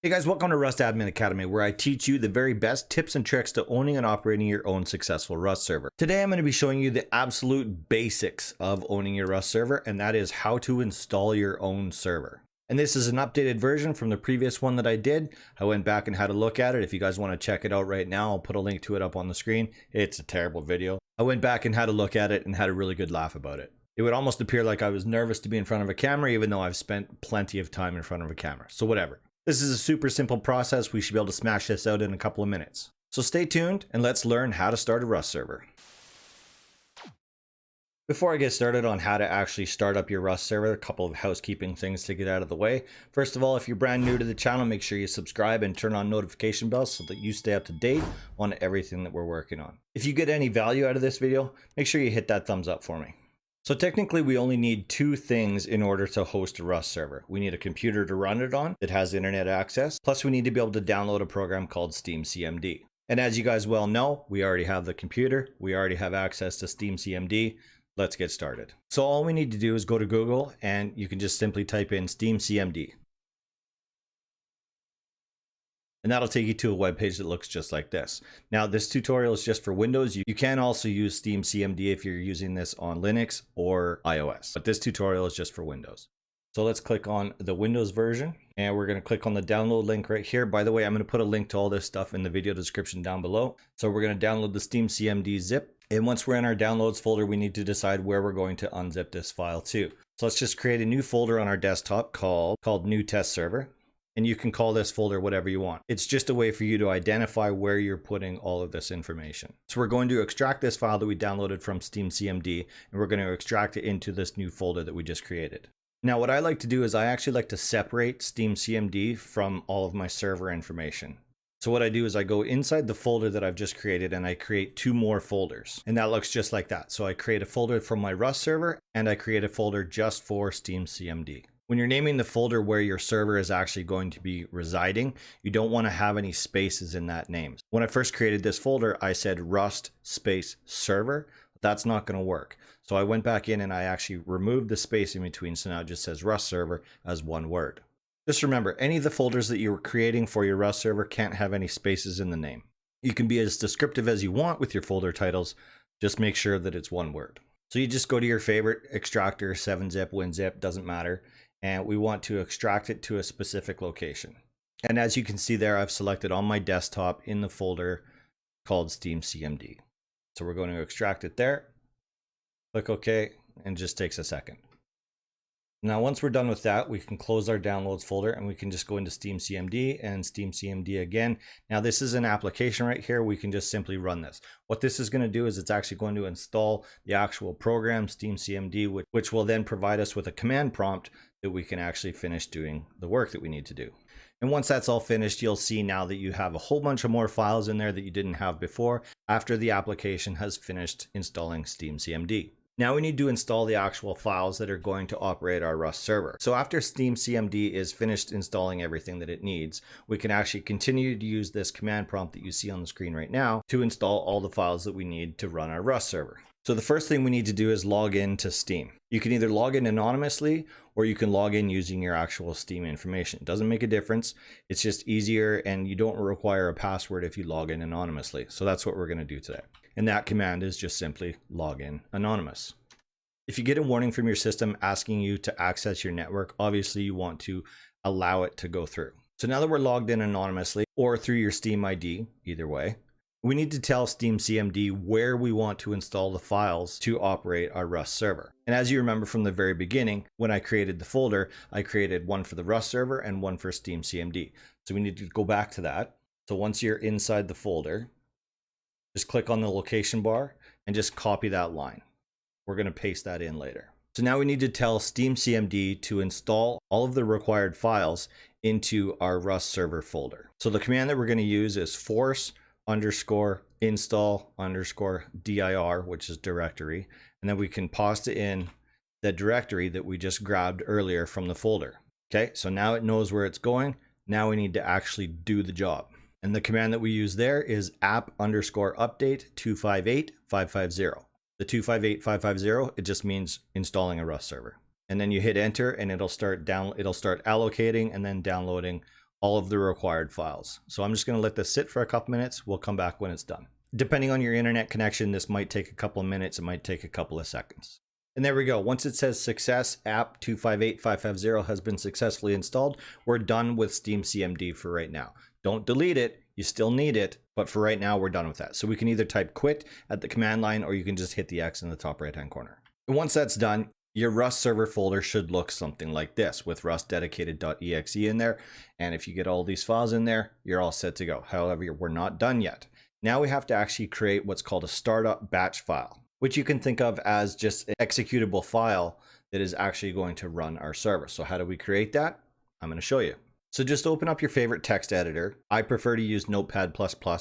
Hey guys, welcome to Rust Admin Academy, where I teach you the very best tips and tricks to owning and operating your own successful Rust server. Today I'm going to be showing you the absolute basics of owning your Rust server, and that is how to install your own server. And this is an updated version from the previous one that I did. I went back and had a look at it. If you guys want to check it out right now, I'll put a link to it up on the screen. It's a terrible video. I went back and had a look at it and had a really good laugh about it. It would almost appear like I was nervous to be in front of a camera, even though I've spent plenty of time in front of a camera. So whatever. This is a super simple process. We should be able to smash this out in a couple of minutes. So stay tuned and let's learn how to start a Rust server. Before I get started on how to actually start up your Rust server, a couple of housekeeping things to get out of the way. First of all, if you're brand new to the channel, make sure you subscribe and turn on notification bells so that you stay up to date on everything that we're working on. If you get any value out of this video, make sure you hit that thumbs up for me. So technically we only need two things in order to host a Rust server. We need a computer to run it on that has internet access, plus we need to be able to download a program called steamcmd. And as you guys well know, we already have the computer, we already have access to steamcmd. Let's get started. So all we need to do is go to Google and you can just simply type in steamcmd. And that'll take you to a web page that looks just like this. Now, this tutorial is just for Windows. You can also use steamcmd if you're using this on Linux or iOS, but this tutorial is just for Windows. So let's click on the Windows version and we're going to click on the download link right here. By the way, I'm going to put a link to all this stuff in the video description down below. So we're going to download the steamcmd zip. And once we're in our downloads folder, we need to decide where we're going to unzip this file to. So let's just create a new folder on our desktop called new test server. And you can call this folder whatever you want. It's just a way for you to identify where you're putting all of this information. So we're going to extract this file that we downloaded from steamcmd, and we're going to extract it into this new folder that we just created. Now, what I like to do is I actually like to separate steamcmd from all of my server information. So what I do is I go inside the folder that I've just created and I create two more folders. And that looks just like that. So I create a folder from my Rust server and I create a folder just for steamcmd. When you're naming the folder where your server is actually going to be residing, you don't want to have any spaces in that name. When I first created this folder, I said rust space server. That's not going to work. So I went back in and I actually removed the space in between. So now it just says rust server as one word. Just remember, any of the folders that you're creating for your Rust server can't have any spaces in the name. You can be as descriptive as you want with your folder titles. Just make sure that it's one word. So you just go to your favorite extractor, 7-zip, WinZip, doesn't matter. And we want to extract it to a specific location. And as you can see there, I've selected on my desktop in the folder called steamcmd. So we're going to extract it there. Click OK, and it just takes a second. Now, once we're done with that, we can close our downloads folder and we can just go into steamcmd and steamcmd again. Now, this is an application right here. We can just simply run this. What this is going to do is it's actually going to install the actual program steamcmd, which will then provide us with a command prompt that we can actually finish doing the work that we need to do. And once that's all finished, you'll see now that you have a whole bunch of more files in there that you didn't have before after the application has finished installing steamcmd. Now we need to install the actual files that are going to operate our Rust server. So after steamcmd is finished installing everything that it needs, we can actually continue to use this command prompt that you see on the screen right now to install all the files that we need to run our Rust server. So the first thing we need to do is log in to Steam. You can either log in anonymously or you can log in using your actual Steam information. It doesn't make a difference. It's just easier and you don't require a password if you log in anonymously. So that's what we're going to do today. And that command is just simply login anonymous. If you get a warning from your system asking you to access your network, obviously you want to allow it to go through. So now that we're logged in anonymously or through your Steam ID, either way, we need to tell steamcmd where we want to install the files to operate our Rust server. And as you remember from the very beginning, when I created the folder, I created one for the Rust server and one for steamcmd. So we need to go back to that. So once you're inside the folder, just click on the location bar and just copy that line. We're going to paste that in later. So now we need to tell steamcmd to install all of the required files into our Rust server folder. So the command that we're going to use is force_install_dir, which is directory. And then we can paste it in the directory that we just grabbed earlier from the folder. Okay, so now it knows where it's going. Now we need to actually do the job. And the command that we use there is app_update 258550. The 258550, it just means installing a Rust server. And then you hit enter and it'll start allocating and then downloading all of the required files. So I'm just going to let this sit for a couple minutes. We'll come back when it's done. Depending on your internet connection, this might take a couple of minutes. It might take a couple of seconds. And there we go. Once it says success, app 258550 has been successfully installed, we're done with steamcmd for right now. Don't delete it. You still need it. But for right now, we're done with that. So we can either type quit at the command line, or you can just hit the X in the top right-hand corner. And once that's done, your Rust server folder should look something like this with rustdedicated.exe in there. And if you get all these files in there, you're all set to go. However, we're not done yet. Now we have to actually create what's called a startup batch file, which you can think of as just an executable file that is actually going to run our server. So how do we create that? I'm going to show you. So just open up your favorite text editor. I prefer to use Notepad++,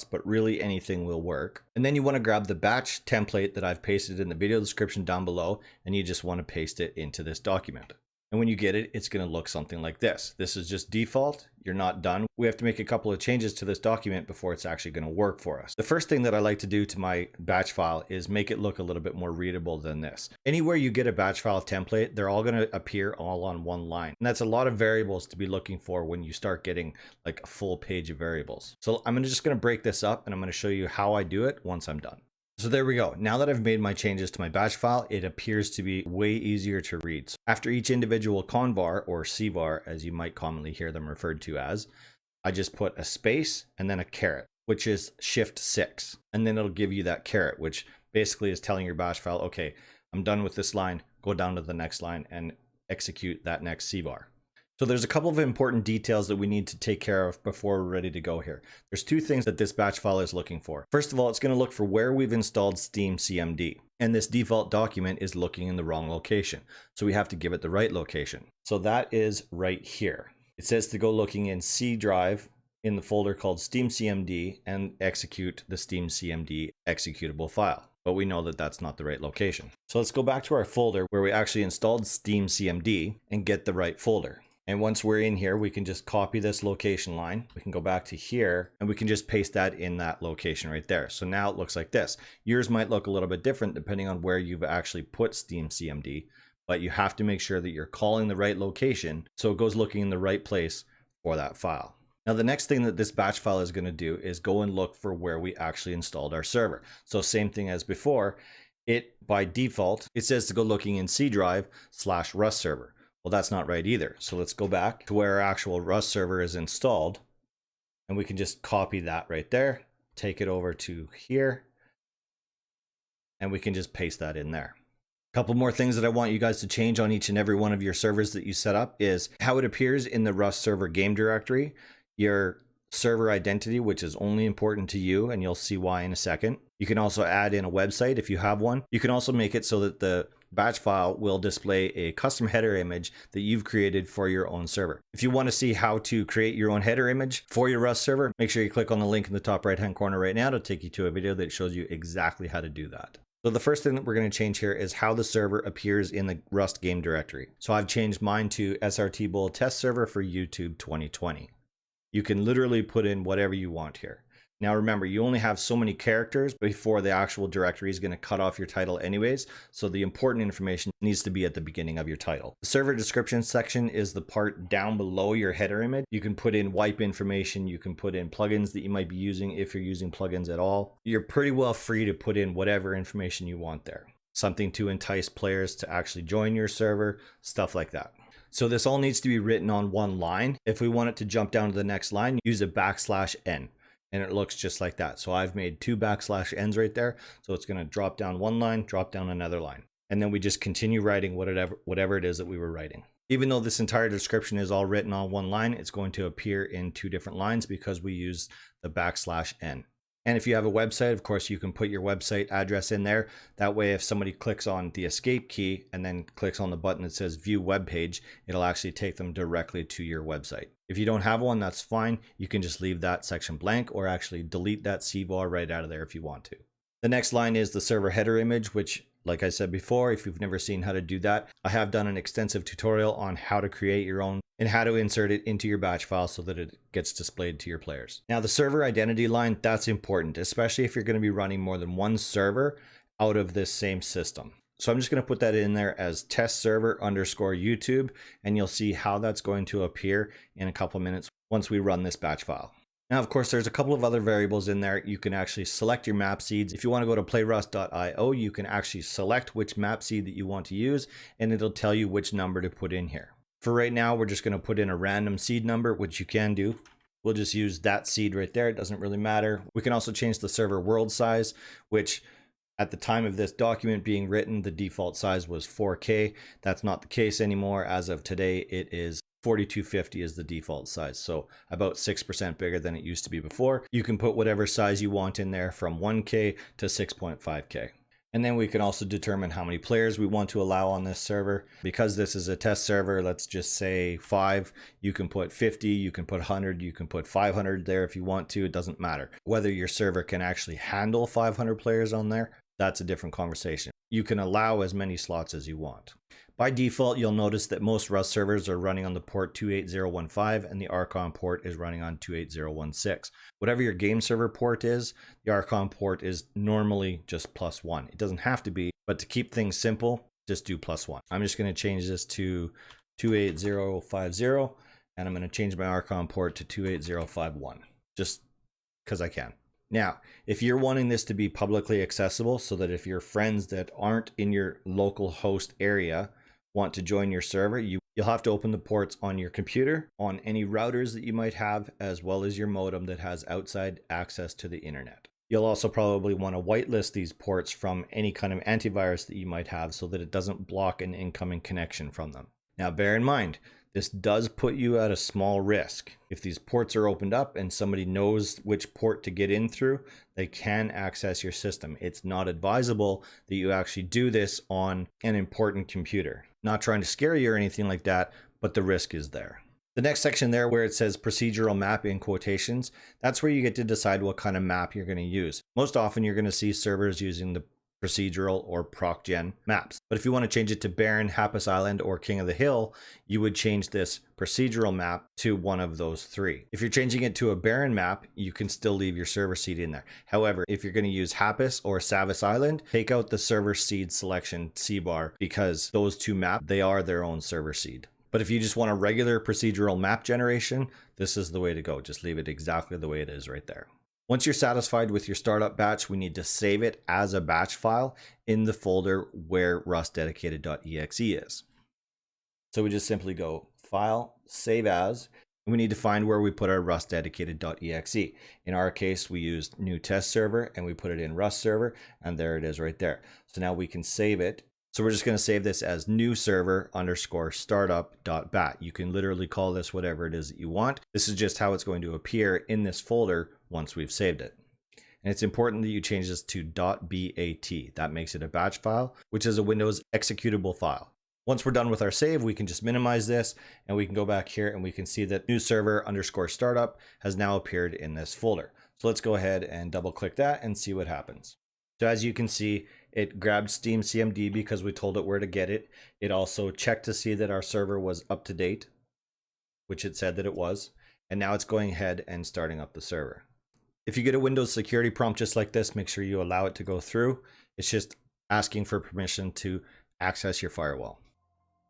but really anything will work. And then you want to grab the batch template that I've pasted in the video description down below, and you just want to paste it into this document. And when you get it, it's going to look something like this. This is just default. You're not done. We have to make a couple of changes to this document before it's actually going to work for us. The first thing that I like to do to my batch file is make it look a little bit more readable than this. Anywhere you get a batch file template, they're all going to appear all on one line. And that's a lot of variables to be looking for when you start getting like a full page of variables. So I'm just going to break this up, and I'm going to show you how I do it once I'm done. So there we go. Now that I've made my changes to my batch file, it appears to be way easier to read. So after each individual convar, or cvar as you might commonly hear them referred to as, I just put a space and then a caret, which is shift 6. And then it'll give you that caret, which basically is telling your batch file, okay, I'm done with this line, go down to the next line and execute that next cvar. So there's a couple of important details that we need to take care of before we're ready to go here. There's two things that this batch file is looking for. First of all, it's going to look for where we've installed steamcmd. And this default document is looking in the wrong location. So we have to give it the right location. So that is right here. It says to go looking in C drive in the folder called steamcmd and execute the steamcmd executable file. But we know that that's not the right location. So let's go back to our folder where we actually installed steamcmd and get the right folder. And once we're in here, we can just copy this location line. We can go back to here and we can just paste that in that location right there. So now it looks like this. Yours might look a little bit different depending on where you've actually put steamcmd, but you have to make sure that you're calling the right location so it goes looking in the right place for that file. Now, the next thing that this batch file is going to do is go and look for where we actually installed our server. So same thing as before, by default, it says to go looking in C drive /rustserver. Well, that's not right either. So let's go back to where our actual Rust server is installed, and we can just copy that right there, take it over to here, and we can just paste that in there. A couple more things that I want you guys to change on each and every one of your servers that you set up is how it appears in the Rust server game directory, your server identity, which is only important to you, and you'll see why in a second. You can also add in a website if you have one. You can also make it so that the batch file will display a custom header image that you've created for your own server. If you want to see how to create your own header image for your Rust server, make sure you click on the link in the top right hand corner right now to take you to a video that shows you exactly how to do that. So the first thing that we're going to change here is how the server appears in the Rust game directory. So I've changed mine to SrtBull test server for YouTube 2020. You can literally put in whatever you want here. Now remember, you only have so many characters before the actual directory is going to cut off your title anyways, so the important information needs to be at the beginning of your title. The server description section is the part down below your header image. You can put in wipe information, you can put in plugins that you might be using if you're using plugins at all. You're pretty well free to put in whatever information you want there. Something to entice players to actually join your server, stuff like that. So this all needs to be written on one line. If we want it to jump down to the next line, use a /n. And it looks just like that. So I've made 2 /n's right there. So it's going to drop down one line, drop down another line. And then we just continue writing whatever it is that we were writing. Even though this entire description is all written on one line, it's going to appear in 2 different lines because we use the /n. And if you have a website, of course, you can put your website address in there. That way, if somebody clicks on the escape key and then clicks on the button that says view web page, it'll actually take them directly to your website. If you don't have one, that's fine. You can just leave that section blank or actually delete that cvar right out of there if you want to. The next line is the server header image, which, like I said before, if you've never seen how to do that, I have done an extensive tutorial on how to create your own and how to insert it into your batch file so that it gets displayed to your players. Now, the server identity line, that's important, especially if you're going to be running more than one server out of this same system. So I'm just going to put that in there as test server _ YouTube, and you'll see how that's going to appear in a couple minutes once we run this batch file. Now, of course, there's a couple of other variables in there. You can actually select your map seeds. If you want to go to playrust.io, you can actually select which map seed that you want to use, and it'll tell you which number to put in here. For right now, we're just going to put in a random seed number, which you can do. We'll just use that seed right there. It doesn't really matter. We can also change the server world size, which at the time of this document being written, the default size was 4K. That's not the case anymore. As of today, it is 4250 is the default size, so about 6% bigger than it used to be before. You can put whatever size you want in there from 1K to 6.5K. And then we can also determine how many players we want to allow on this server. Because this is a test server, let's just say 5. You can put 50, you can put 100, you can put 500 there if you want to. It doesn't matter. Whether your server can actually handle 500 players on there, that's a different conversation. You can allow as many slots as you want. By default, you'll notice that most Rust servers are running on the port 28015 and the Archon port is running on 28016. Whatever your game server port is, the Archon port is normally just +1. It doesn't have to be, but to keep things simple, just do +1. I'm just going to change this to 28050 and I'm going to change my Archon port to 28051 just because I can. Now, if you're wanting this to be publicly accessible so that if your friends that aren't in your local host area want to join your server, you'll have to open the ports on your computer, on any routers that you might have, as well as your modem that has outside access to the internet. You'll also probably want to whitelist these ports from any kind of antivirus that you might have so that it doesn't block an incoming connection from them. Now, bear in mind, this does put you at a small risk. If these ports are opened up and somebody knows which port to get in through, they can access your system. It's not advisable that you actually do this on an important computer. Not trying to scare you or anything like that, but the risk is there. The next section there where it says procedural map in quotations, that's where you get to decide what kind of map you're going to use. Most often you're going to see servers using the procedural or procgen maps. But if you want to change it to Baron, Happus Island, or King of the Hill, you would change this procedural map to one of those three. If you're changing it to a Baron map, you can still leave your server seed in there. However, if you're going to use Happus or Savvis Island, take out the server seed selection C-bar because those two maps, they are their own server seed. But if you just want a regular procedural map generation, this is the way to go. Just leave it exactly the way it is right there. Once you're satisfied with your startup batch, we need to save it as a batch file in the folder where rustdedicated.exe is. So we just simply go File, Save As, and we need to find where we put our rustdedicated.exe. In our case, we used new test server and we put it in Rust server, and there it is right there. So now we can save it. So we're just going to save this as new server _ startup.bat. You can literally call this whatever it is that you want. This is just how it's going to appear in this folder once we've saved it. And it's important that you change this to .bat. That makes it a batch file, which is a Windows executable file. Once we're done with our save, we can just minimize this and we can go back here and we can see that new server _ startup has now appeared in this folder. So let's go ahead and double click that and see what happens. So as you can see, it grabbed steamcmd because we told it where to get it. It also checked to see that our server was up to date, which it said that it was. And now it's going ahead and starting up the server. If you get a Windows security prompt just like this, make sure you allow it to go through. It's just asking for permission to access your firewall.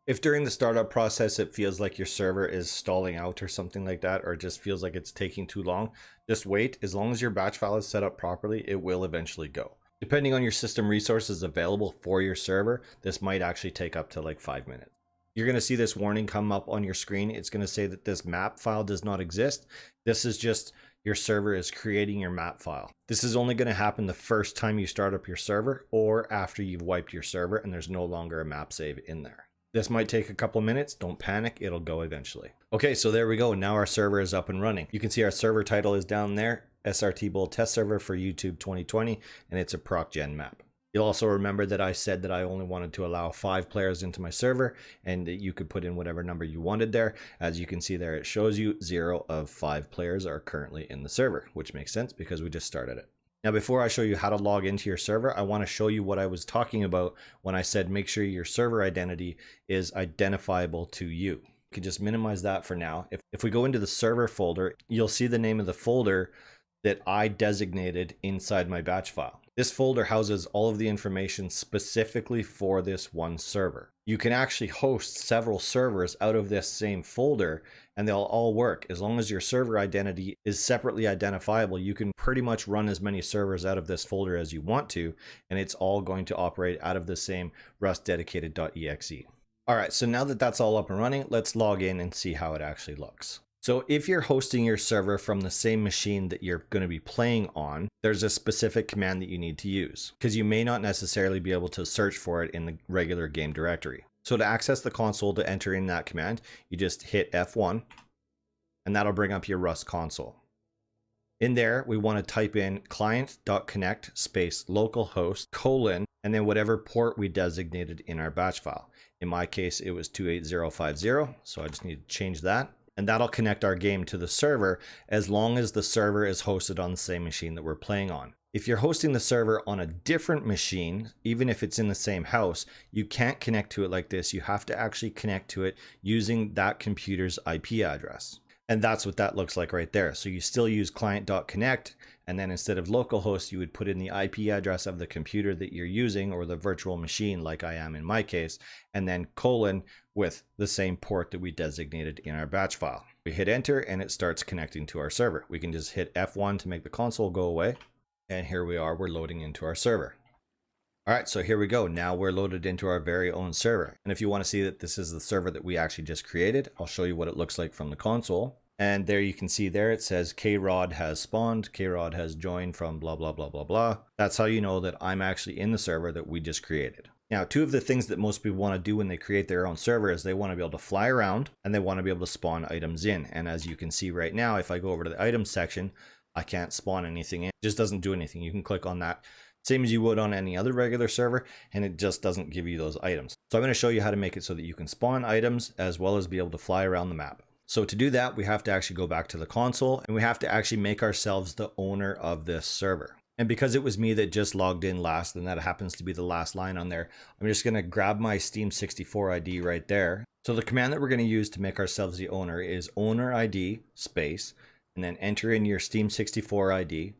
If during the startup process it feels like your server is stalling out or something like that, or it just feels like it's taking too long, just wait. As long as your batch file is set up properly, it will eventually go. Depending on your system resources available for your server, this might actually take up to like 5 minutes. You're going to see this warning come up on your screen. It's going to say that this map file does not exist. This is just your server is creating your map file. This is only going to happen the first time you start up your server or after you've wiped your server and there's no longer a map save in there. This might take a couple minutes. Don't panic. It'll go eventually. Okay, so there we go. Now our server is up and running. You can see our server title is down there. SrtBull test server for YouTube 2020, and it's a procgen map. You'll also remember that I said that I only wanted to allow 5 players into my server and that you could put in whatever number you wanted there. As you can see there, it shows you 0 of 5 players are currently in the server, which makes sense because we just started it. Now, before I show you how to log into your server, I want to show you what I was talking about when I said make sure your server identity is identifiable to you. You can just minimize that for now. If we go into the server folder, you'll see the name of the folder that I designated inside my batch file. This folder houses all of the information specifically for this one server. You can actually host several servers out of this same folder and they'll all work. As long as your server identity is separately identifiable, you can pretty much run as many servers out of this folder as you want to, and it's all going to operate out of the same rustdedicated.exe. All right, so now that that's all up and running, let's log in and see how it actually looks. So if you're hosting your server from the same machine that you're going to be playing on, there's a specific command that you need to use because you may not necessarily be able to search for it in the regular game directory. So to access the console to enter in that command, you just hit F1 and that'll bring up your Rust console. In there, we want to type in client.connect space localhost colon and then whatever port we designated in our batch file. In my case, it was 28050, so I just need to change that. And that'll connect our game to the server as long as the server is hosted on the same machine that we're playing on. If you're hosting the server on a different machine, even if it's in the same house, you can't connect to it like this. You have to actually connect to it using that computer's IP address. And that's what that looks like right there. So you still use client.connect, and then instead of localhost, you would put in the IP address of the computer that you're using or the virtual machine like I am in my case, and then colon with the same port that we designated in our batch file. We hit enter and it starts connecting to our server. We can just hit F1 to make the console go away. And here we are, we're loading into our server. All right, so here we go. Now we're loaded into our very own server. And if you want to see that this is the server that we actually just created, I'll show you what it looks like from the console. And there you can see there it says krod has spawned, krod has joined from blah, blah, blah, blah, blah. That's how you know that I'm actually in the server that we just created. Now, two of the things that most people want to do when they create their own server is they want to be able to fly around and they want to be able to spawn items in. And as you can see right now, if I go over to the items section, I can't spawn anything in. It just doesn't do anything. You can click on that same as you would on any other regular server, and it just doesn't give you those items. So I'm going to show you how to make it so that you can spawn items as well as be able to fly around the map. So to do that, we have to actually go back to the console and we have to actually make ourselves the owner of this server. And because it was me that just logged in last, and that happens to be the last line on there, I'm just going to grab my Steam64 ID right there. So the command that we're going to use to make ourselves the owner is owner ID space, and then enter in your Steam64 ID,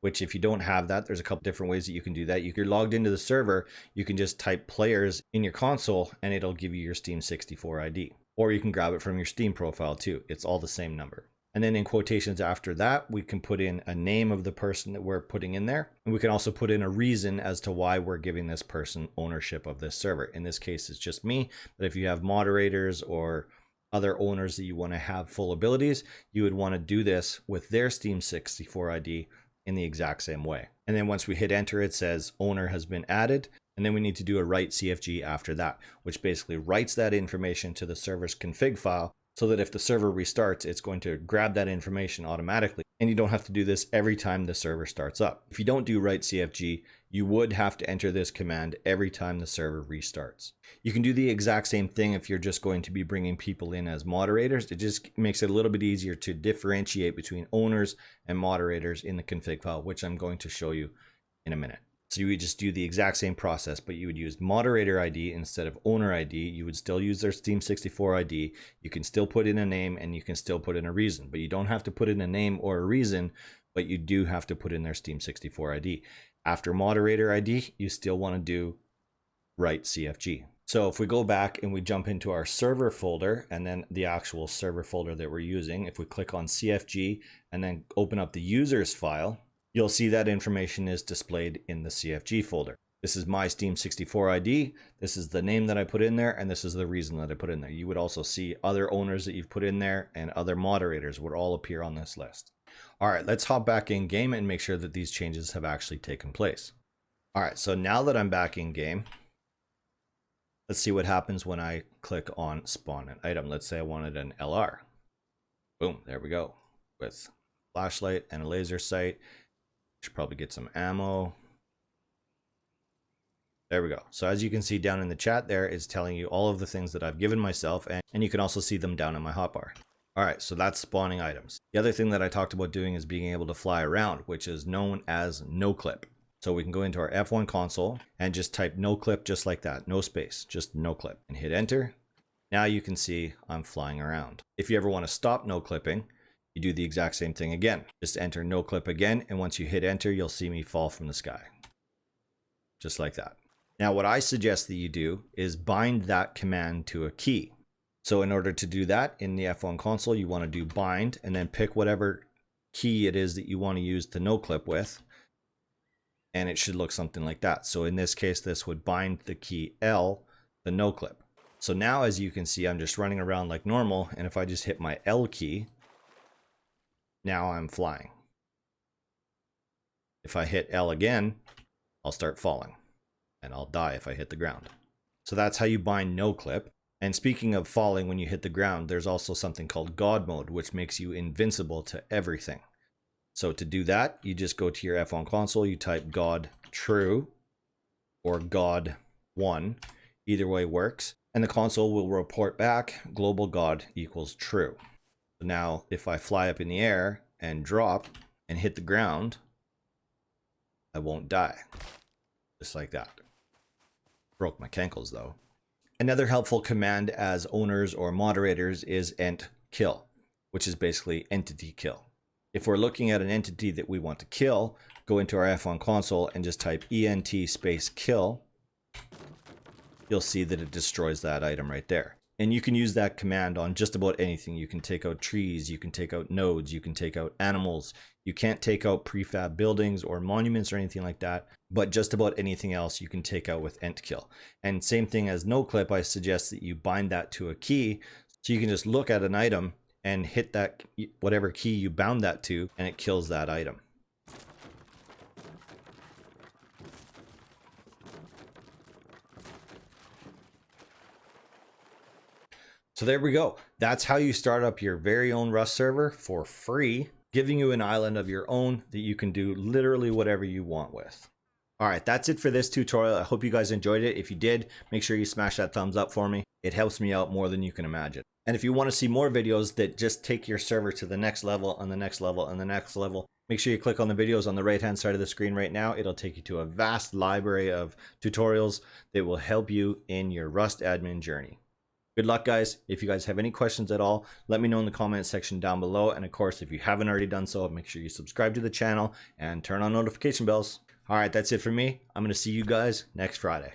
which if you don't have that, there's a couple different ways that you can do that. If you're logged into the server, you can just type players in your console and it'll give you your Steam64 ID. Or you can grab it from your Steam profile too. It's all the same number. And then in quotations after that, we can put in a name of the person that we're putting in there. And we can also put in a reason as to why we're giving this person ownership of this server. In this case, it's just me. But if you have moderators or other owners that you want to have full abilities, you would want to do this with their Steam64 ID in the exact same way. And then once we hit enter, it says owner has been added. And then we need to do a write CFG after that, which basically writes that information to the server's config file so that if the server restarts, it's going to grab that information automatically. And you don't have to do this every time the server starts up. If you don't do write CFG, you would have to enter this command every time the server restarts. You can do the exact same thing if you're just going to be bringing people in as moderators. It just makes it a little bit easier to differentiate between owners and moderators in the config file, which I'm going to show you in a minute. So you would just do the exact same process, but you would use moderator ID instead of owner ID. You would still use their Steam64 ID. You can still put in a name and you can still put in a reason, but you don't have to put in a name or a reason, but you do have to put in their Steam64 ID. After moderator ID, you still want to do write CFG. So if we go back and we jump into our server folder and then the actual server folder that we're using, if we click on CFG and then open up the users file, you'll see that information is displayed in the CFG folder. This is my Steam64 ID. This is the name that I put in there, and this is the reason that I put in there. You would also see other owners that you've put in there and other moderators would all appear on this list. All right, let's hop back in game and make sure that these changes have actually taken place. All right, so now that I'm back in game, let's see what happens when I click on spawn an item. Let's say I wanted an LR. Boom, there we go. With flashlight and a laser sight. Should probably get some ammo. There we go. So as you can see down in the chat there, it's telling you all of the things that I've given myself, and you can also see them down in my hotbar. All right, so that's spawning items. The other thing that I talked about doing is being able to fly around, which is known as no clip. So we can go into our F1 console and just type no clip just like that, no space, just no clip, and hit enter. Now you can see I'm flying around. If you ever want to stop no clipping, you do the exact same thing again. Just enter no clip again, and once you hit enter, you'll see me fall from the sky. just like that. Now, what I suggest that you do is bind that command to a key. So in order to do that in the F1 console, you want to do bind and then pick whatever key it is that you want to use the no clip with. And it should look something like that. So in this case, this would bind the key L, the no clip. So now, as you can see, I'm just running around like normal. And if I just hit my L key, now I'm flying. If I hit L again, I'll start falling and I'll die if I hit the ground. So that's how you bind no clip. And speaking of falling when you hit the ground, there's also something called God mode, which makes you invincible to everything. So to do that, you just go to your F1 console, you type God true or God 1. Either way works. And the console will report back global God equals true. So now if I fly up in the air and drop and hit the ground, I won't die. Just like that. Broke my cankles though. Another helpful command as owners or moderators is ent kill, which is basically entity kill. If we're looking at an entity that we want to kill, go into our F1 console and just type ent space kill. You'll see that it destroys that item right there. And you can use that command on just about anything. You can take out trees, you can take out nodes, you can take out animals. You can't take out prefab buildings or monuments or anything like that, but just about anything else you can take out with ent kill. And same thing as no clip, I suggest that you bind that to a key so you can just look at an item and hit that whatever key you bound that to and it kills that item. So there we go. That's how you start up your very own Rust server for free, giving you an island of your own that you can do literally whatever you want with. All right, that's it for this tutorial. I hope you guys enjoyed it. If you did, make sure you smash that thumbs up for me. It helps me out more than you can imagine. And if you want to see more videos that just take your server to the next level and the next level and the next level, make sure you click on the videos on the right-hand side of the screen right now. It'll take you to a vast library of tutorials that will help you in your Rust admin journey. Good luck, guys. If you guys have any questions at all, let me know in the comment section down below. And of course, if you haven't already done so, make sure you subscribe to the channel and turn on notification bells. All right, that's it for me. I'm going to see you guys next Friday.